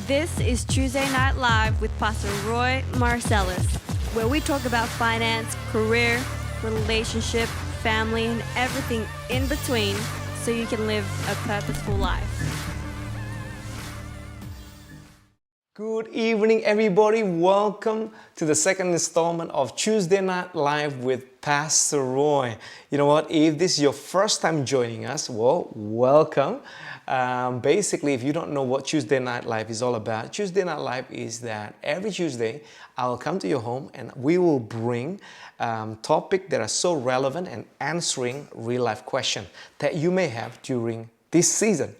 This is Tuesday Night Live with Pastor Roy Marcellus, where we talk about finance, career, relationship, family, and everything in between so you can live a purposeful life. Good evening, everybody. Welcome to the second installment of Tuesday Night Live with Pastor Roy. You know what? If this is your first time joining us, well, welcome. Basically, if you don't know what Tuesday Night Live is all about, Tuesday Night Live is that every Tuesday I will come to your home and we will bring topics that are so relevant and answering real-life questions that you may have during this season.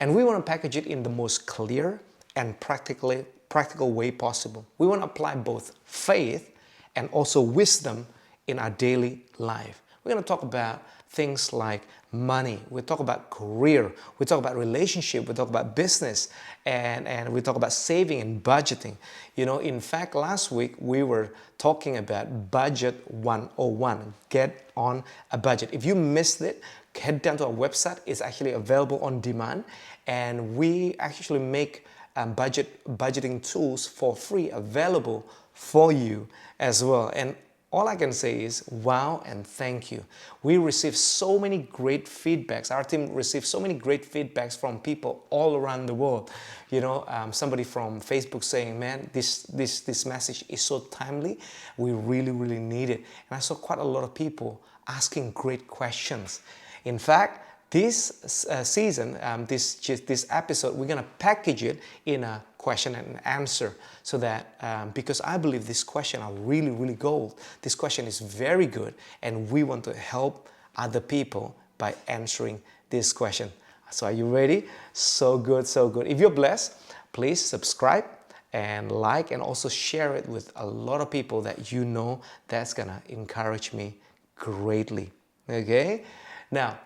And we want to package it in the most clear and practical way possible. We want to apply both faith and also wisdom in our daily life. We're going to talk about things like money, we talk about career, we talk about relationship, we talk about business, and we talk about saving and budgeting. You know, in fact, last week we were talking about Budget 101, get on a budget. If you missed it, head down to our website. It's actually available on demand, and we actually make budgeting tools for free available for you as well. And all I can say is wow and thank you. We received so many great feedbacks. Our team received so many great feedbacks from people all around the world. You know, somebody from Facebook saying, man, this message is so timely. We really need it. And I saw quite a lot of people asking great questions. In fact, this season, this episode, we're gonna package it in a question and answer, so that because I believe this question are really gold. This question is very good, and we want to help other people by answering this question. So are you ready? So good, so good. If you're blessed, please subscribe and like, and also share it with a lot of people that you know. That's gonna encourage me greatly. Okay, now.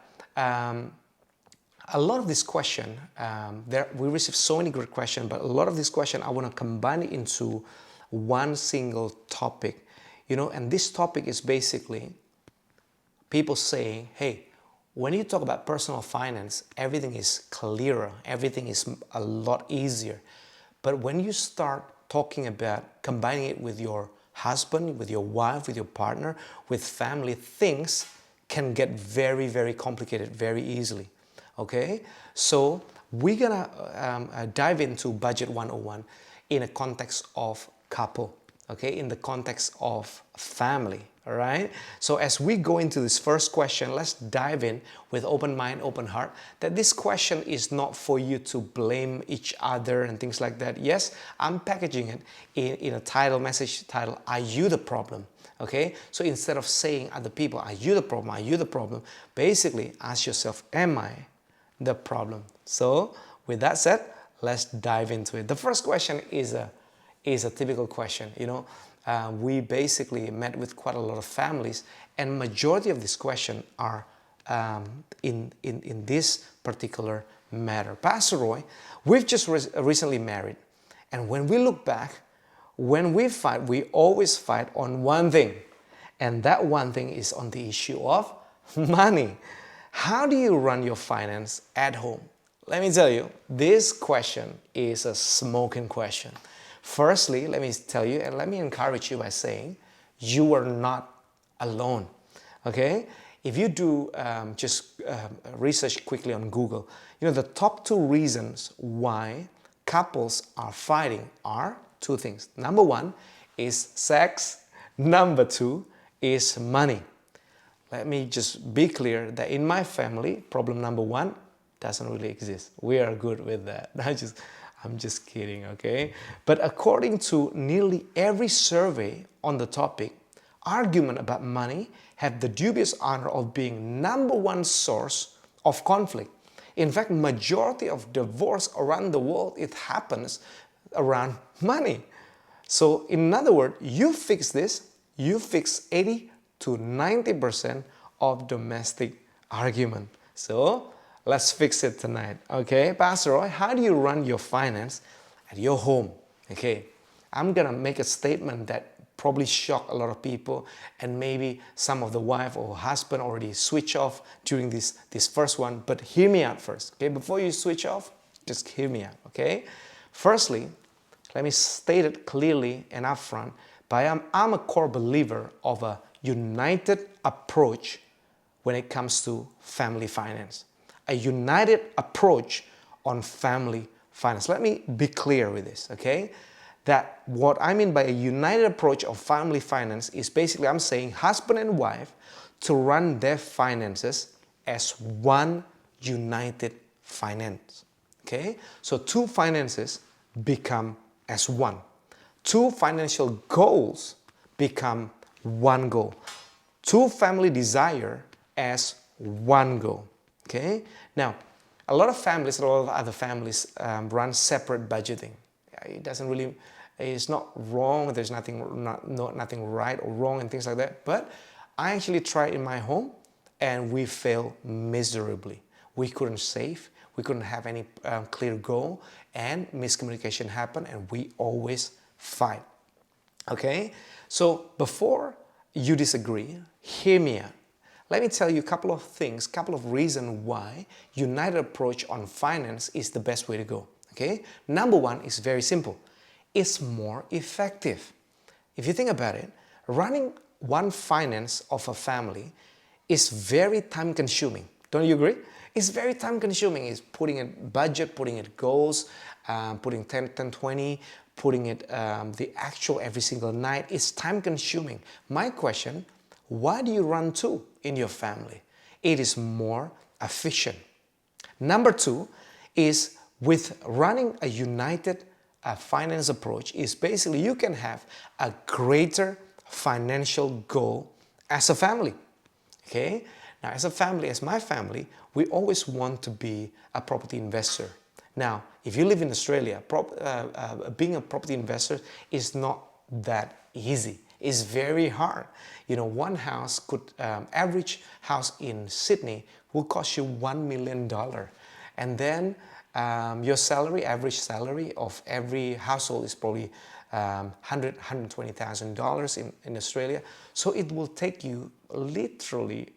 A lot of this question, we receive so many great questions, but a lot of this question I want to combine it into one single topic, you know, and this topic is basically people saying, hey, when you talk about personal finance, everything is clearer, everything is a lot easier. But when you start talking about combining it with your husband, with your wife, with your partner, with family, things can get very complicated very easily. Okay, so we're gonna dive into Budget 101 in a context of couple, okay, in the context of family. All right, so as we go into this first question, let's dive in with open mind, open heart, that this question is not for you to blame each other and things like that. Yes, I'm packaging it in a message title, Are You the Problem? Okay, so instead of saying other people, are you the problem, are you the problem, basically ask yourself, am I the problem? So with that said, let's dive into it. The first question is a typical question. You know, we basically met with quite a lot of families, and majority of this question are in this particular matter. Pastor Roy, we've just recently married, and when we look back, when we fight, we always fight on one thing, and that one thing is on the issue of money. How do you run your finance at home? Let me tell you, this question is a smoking question. Firstly, let me tell you, and let me encourage you by saying, you are not alone, okay? If you do research quickly on Google, you know, the top 2 reasons why couples are fighting are 2 things. Number 1 is sex. Number 2 is money. Let me just be clear that in my family, problem number 1 doesn't really exist. We are good with that. I'm just kidding, okay? But according to nearly every survey on the topic, argument about money have the dubious honor of being number 1 source of conflict. In fact, majority of divorce around the world, it happens around money. So in other words, you fix this, you fix 80 to 90% of domestic argument. So let's fix it tonight. Okay, Pastor Roy, how do you run your finance at your home? Okay, I'm gonna make a statement that probably shock a lot of people, and maybe some of the wife or husband already switch off during this first one, but hear me out first. Okay, before you switch off, just hear me out. Okay, Firstly, let me state it clearly and upfront, but I'm a core believer of a united approach when it comes to family finance. A united approach on family finance. Let me be clear with this, okay? That what I mean by a united approach of family finance is basically I'm saying husband and wife to run their finances as one united finance, okay? So two finances become as one. Two financial goals become one goal. Two family desire as one goal, okay? Now, a lot of families, a lot of other families run separate budgeting. It doesn't really, it's not wrong, there's nothing right or wrong and things like that, but I actually tried in my home and we failed miserably. We couldn't save, we couldn't have any clear goal, and miscommunication happened and we always fight, okay? So before you disagree, hear me out. Let me tell you a couple of things, couple of reasons why united approach on finance is the best way to go, okay? Number one is very simple. It's more effective. If you think about it, running one finance of a family is very time consuming. Don't you agree? It's very time consuming. It's putting it budget, putting it goals, putting 10, 20, putting it the actual every single night. It's time consuming. My question, why do you run two in your family? It is more efficient. Number two is with running a united finance approach is basically you can have a greater financial goal as a family. Okay? Now, as a family, as my family, we always want to be a property investor. Now, if you live in Australia, being a property investor is not that easy. It's very hard. You know, one house could, average house in Sydney will cost you $1 million. And then your salary, average salary of every household is probably $120,000 in Australia. So it will take you literally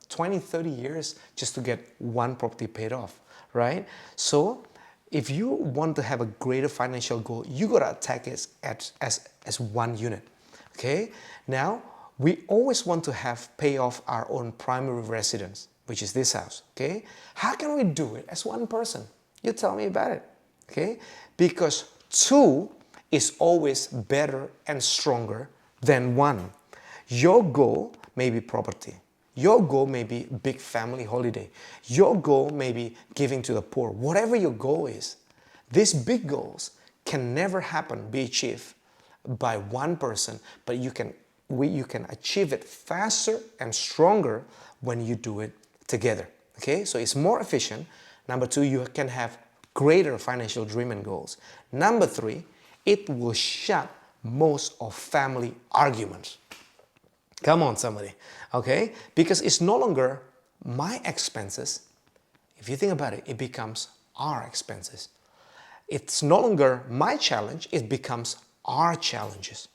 20, 30 years just to get one property paid off, right? So if you want to have a greater financial goal, you gotta attack it as one unit, okay? Now, we always want to have pay off our own primary residence, which is this house, okay? How can we do it as one person? You tell me about it, okay? Because two is always better and stronger than one. Your goal may be property. Your goal may be big family holiday. Your goal may be giving to the poor. Whatever your goal is, these big goals can never happen, be achieved by one person, but you can achieve it faster and stronger when you do it together. Okay, so it's more efficient. Number two, you can have greater financial dream and goals. Number three, it will shut most of family arguments. Come on, somebody, okay? Because it's no longer my expenses. If you think about it, it becomes our expenses. It's no longer my challenge, it becomes our challenges.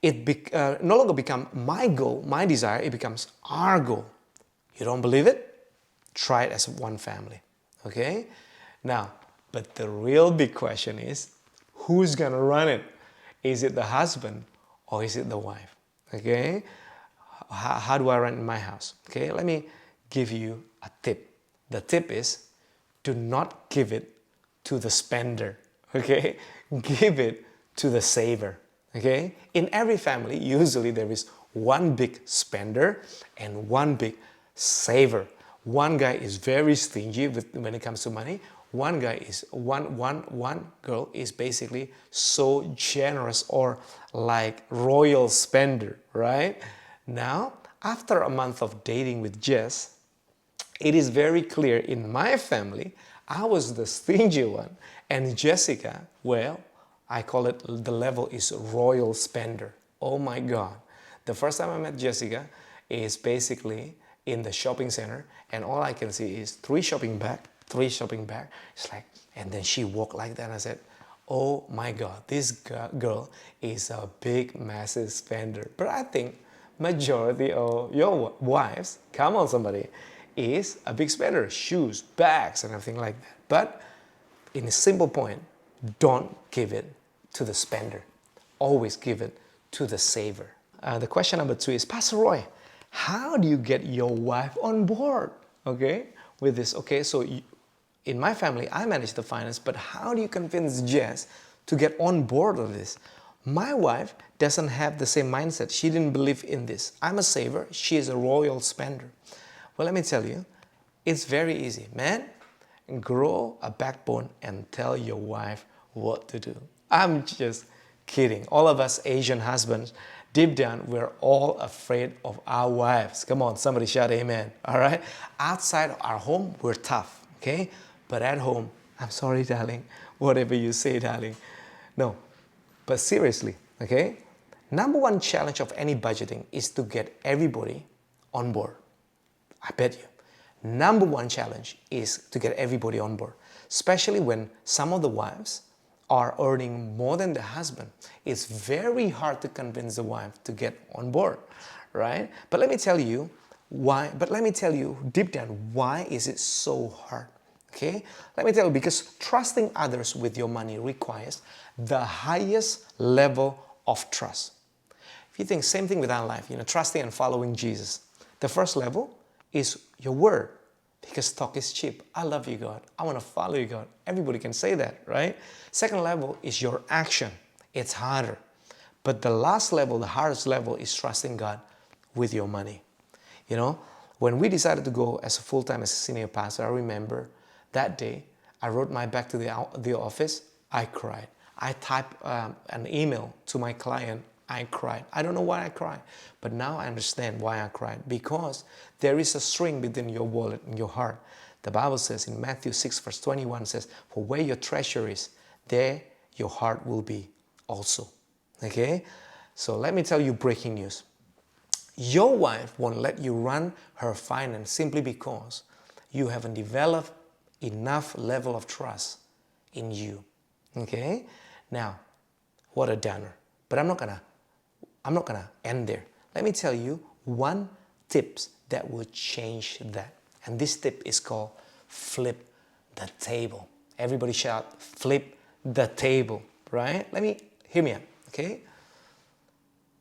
It no longer becomes my goal, my desire, it becomes our goal. You don't believe it? Try it as one family, okay? Now, but the real big question is, who's gonna run it? Is it the husband or is it the wife, okay? How do I run in my house? Okay, let me give you a tip. The tip is, do not give it to the spender, okay? Give it to the saver, okay? In every family, usually there is one big spender and one big saver. One guy is very stingy when it comes to money. One girl is basically so generous or like royal spender, right? Now, after a month of dating with Jess, it is very clear in my family, I was the stingy one. And Jessica, well, I call it the level is royal spender. Oh my God. The first time I met Jessica is basically in the shopping center and all I can see is three shopping bag. It's like, and then she walked like that and I said, oh my God, this girl is a big, massive spender. But I think majority of your wives, come on somebody, is a big spender, shoes, bags and everything like that. But in a simple point, don't give it to the spender. Always give it to the saver. The question number 2 is, Pastor Roy, how do you get your wife on board, okay, with this? Okay, so in my family, I manage the finance, but how do you convince Jess to get on board with this? My wife doesn't have the same mindset. She didn't believe in this. I'm a saver. She is a royal spender. Well, let me tell you, it's very easy. Man, grow a backbone and tell your wife what to do. I'm just kidding. All of us Asian husbands, deep down, we're all afraid of our wives. Come on, somebody shout amen. All right? Outside our home, we're tough, okay? But at home, I'm sorry, darling. Whatever you say, darling. No, but seriously, okay? Number one challenge of any budgeting is to get everybody on board. I bet you. Number one challenge is to get everybody on board, especially when some of the wives are earning more than the husband. It's very hard to convince the wife to get on board, right? But let me tell you why, deep down, why is it so hard? Okay? Let me tell you, because trusting others with your money requires the highest level of trust. If you think same thing with our life, trusting and following Jesus. The first level is your word, because talk is cheap. I love you, God. I want to follow you, God. Everybody can say that, right? Second level is your action. It's harder. But the last level, the hardest level, is trusting God with your money. When we decided to go as a full-time as a senior pastor, I remember that day, I wrote my back to the office. I cried. I typed an email to my client. I cried. I don't know why I cried, but now I understand why I cried. Because there is a string between your wallet and your heart. The Bible says in Matthew 6 verse 21 says, for where your treasure is, there your heart will be also. Okay? So let me tell you breaking news. Your wife won't let you run her finance simply because you haven't developed enough level of trust in you. Okay? Now, what a downer. But I'm not gonna end there. Let me tell you one tips that will change that. And this tip is called flip the table. Everybody shout, flip the table, right? Hear me out, okay?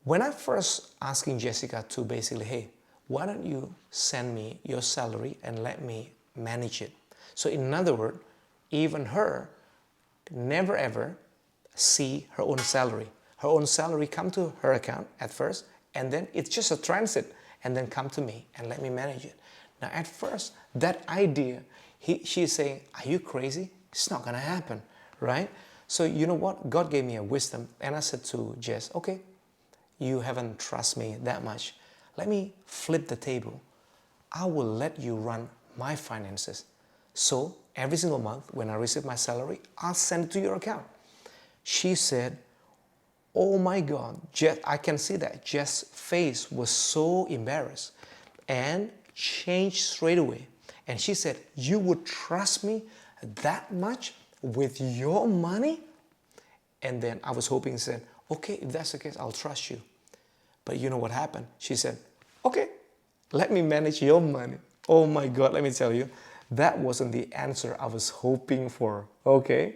When I first asking Jessica to basically, hey, why don't you send me your salary and let me manage it? So in other words, even her never ever see her own salary. Her own salary come to her account at first, and then it's just a transit, and then come to me and let me manage it. Now at first, that idea, she's saying, are you crazy? It's not gonna happen, right? So you know what? God gave me a wisdom, and I said to Jess, okay, you haven't trust me that much. Let me flip the table. I will let you run my finances. So every single month when I receive my salary, I'll send it to your account. She said, oh my God, I can see that Jess' face was so embarrassed and changed straight away. And she said, you would trust me that much with your money? And then I was hoping, said, okay, if that's the case, I'll trust you. But you know what happened? She said, okay, let me manage your money. Oh my God, let me tell you, that wasn't the answer I was hoping for, okay?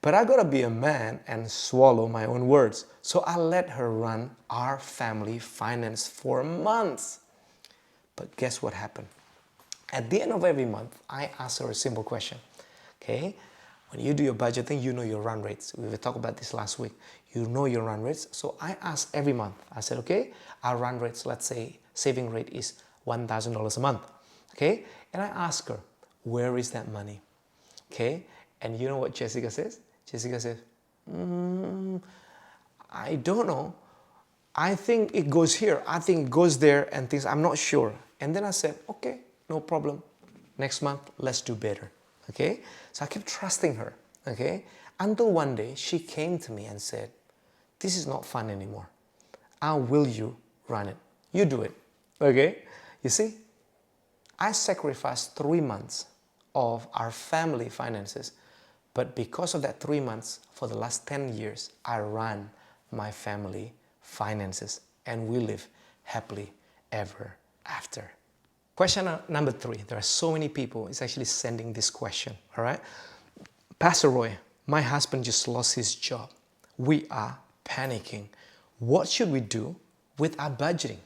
But I gotta be a man and swallow my own words. So I let her run our family finance for months. But guess what happened? At the end of every month, I ask her a simple question, okay? When you do your budgeting, you know your run rates. We talked about this last week. You know your run rates. So I ask every month. I said, okay, our run rates, let's say saving rate is $1,000 a month, okay? And I ask her, where is that money? Okay? And you know what Jessica says? Jessica says, I don't know. I think it goes here. I think it goes there and things. I'm not sure. And then I said, okay, no problem. Next month, let's do better. Okay? So I kept trusting her. Okay? Until one day, she came to me and said, this is not fun anymore. How will you run it? You do it. Okay? You see, I sacrificed 3 months of our family finances. But because of that 3 months, for the last 10 years, I ran my family finances. And we live happily ever after. Question number 3. There are so many people is actually sending this question, all right? Pastor Roy, My husband just lost his job. We are panicking. What should we do with our budgeting?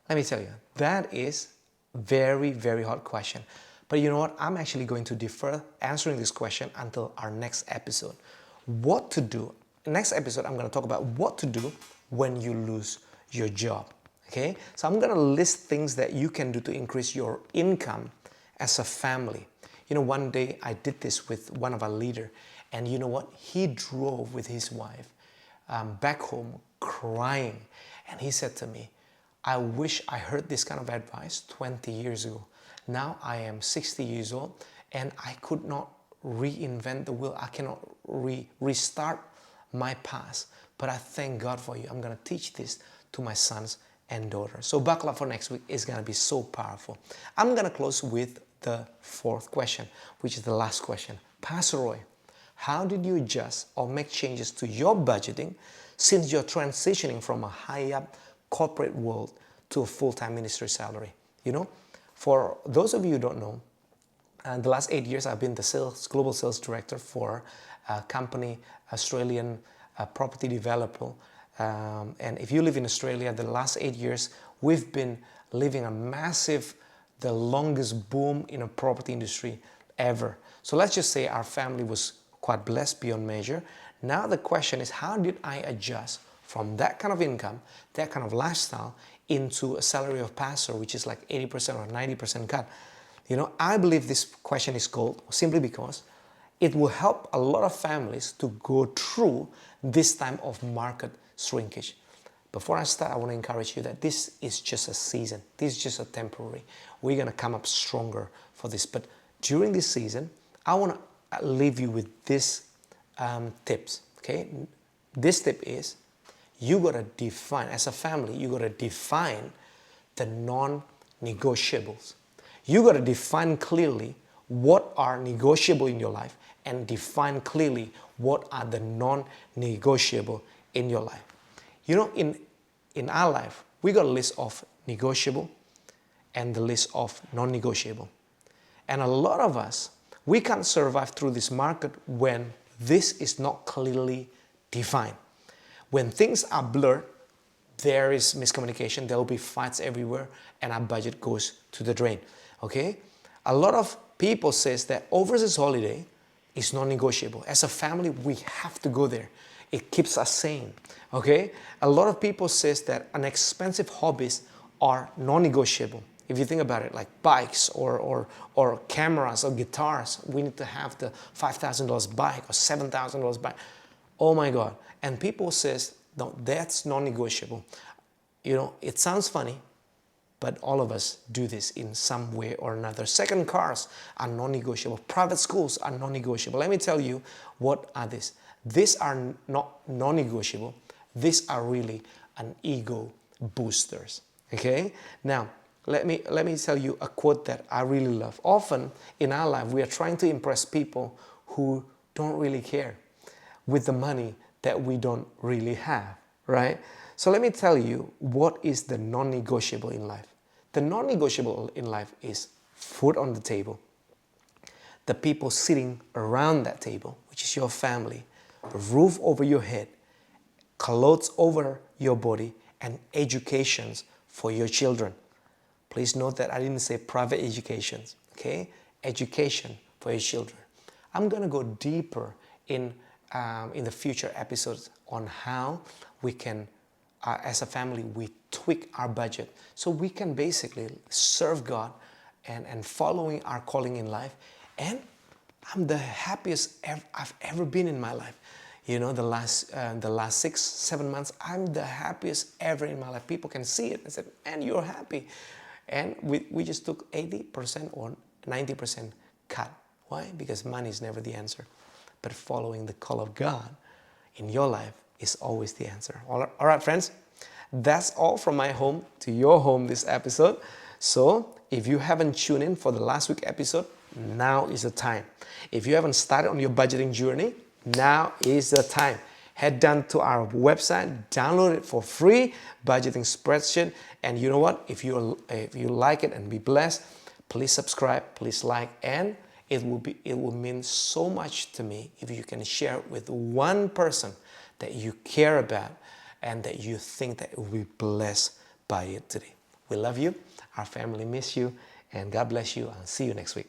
Let me tell you, that is very, very hard question. But you know what? I'm actually going to defer answering this question until our next episode. What to do. Next episode, I'm going to talk about what to do when you lose your job. Okay? So I'm going to list things that you can do to increase your income as a family. You know, one day I did this with one of our leaders, and you know what? He drove with his wife back home crying, and he said to me, I wish I heard this kind of advice 20 years ago. Now I am 60 years old and I could not reinvent the wheel. I cannot restart my past. But I thank God for you. I'm going to teach this to my sons and daughters. So buckle up for next week. It's going to be so powerful. I'm going to close with the fourth question, which is the last question. Pastor Roy, how did you adjust or make changes to your budgeting since you're transitioning from a high-up corporate world to a full-time ministry salary? You know, for those of you who don't know, the last 8 years I've been the global sales director for a company, Australian property developer. And if you live in Australia, the last 8 years we've been living a massive, the longest boom in a property industry ever. So let's just say our family was quite blessed beyond measure. Now the question is, how did I adjust from that kind of income, that kind of lifestyle, into a salary of pastor, which is like 80% or 90% cut? You know, I believe this question is gold simply because it will help a lot of families to go through this time of market shrinkage. Before I start, I want to encourage you that this is just a season. This is just a temporary. We're going to come up stronger for this. But during this season, I want to leave you with this tips. Okay, this tip is, you got to define, as a family, you got to define the non-negotiables. You got to define clearly what are negotiable in your life and define clearly what are the non-negotiable in your life. You know, in our life, we got a list of negotiable and the list of non-negotiable. And a lot of us, we can't survive through this market when this is not clearly defined. When things are blurred, there is miscommunication, there will be fights everywhere, and our budget goes to the drain. Okay? A lot of people says that overseas holiday is non-negotiable. As a family, we have to go there. It keeps us sane. Okay? A lot of people says that an expensive hobbies are non-negotiable. If you think about it, like bikes or cameras or guitars, we need to have the $5,000 bike or $7,000 bike. Oh my God. And people says, no, that's non-negotiable. You know, it sounds funny, but all of us do this in some way or another. Second cars are non-negotiable. Private schools are non-negotiable. Let me tell you, what are these? These are not non-negotiable. These are really an ego boosters. Okay? Now, let me tell you a quote that I really love. Often in our life, we are trying to impress people who don't really care with the money that we don't really have, right? So let me tell you what is the non-negotiable in life. The non-negotiable in life is food on the table, the people sitting around that table, which is your family, a roof over your head, clothes over your body, and educations for your children. Please note that I didn't say private educations, okay? Education for your children. I'm going to go deeper in the future episodes on how we can, as a family, we tweak our budget so we can basically serve God and following our calling in life. And I'm the happiest I've ever been in my life. You know, the last 6-7 months, I'm the happiest ever in my life. People can see it and say, man, you're happy. And we just took 80% or 90% cut. Why? Because money is never the answer. But following the call of God in your life is always the answer. All right, friends, that's all from my home to your home this episode. So if you haven't tuned in for the last week episode, now is the time. If you haven't started on your budgeting journey, now is the time. Head down to our website, download it for free, budgeting spreadsheet. And you know what? If you like it and be blessed, please subscribe, please like, and it will mean so much to me if you can share it with one person that you care about and that you think that will be blessed by it today. We love you. Our family miss you. And God bless you. I'll see you next week.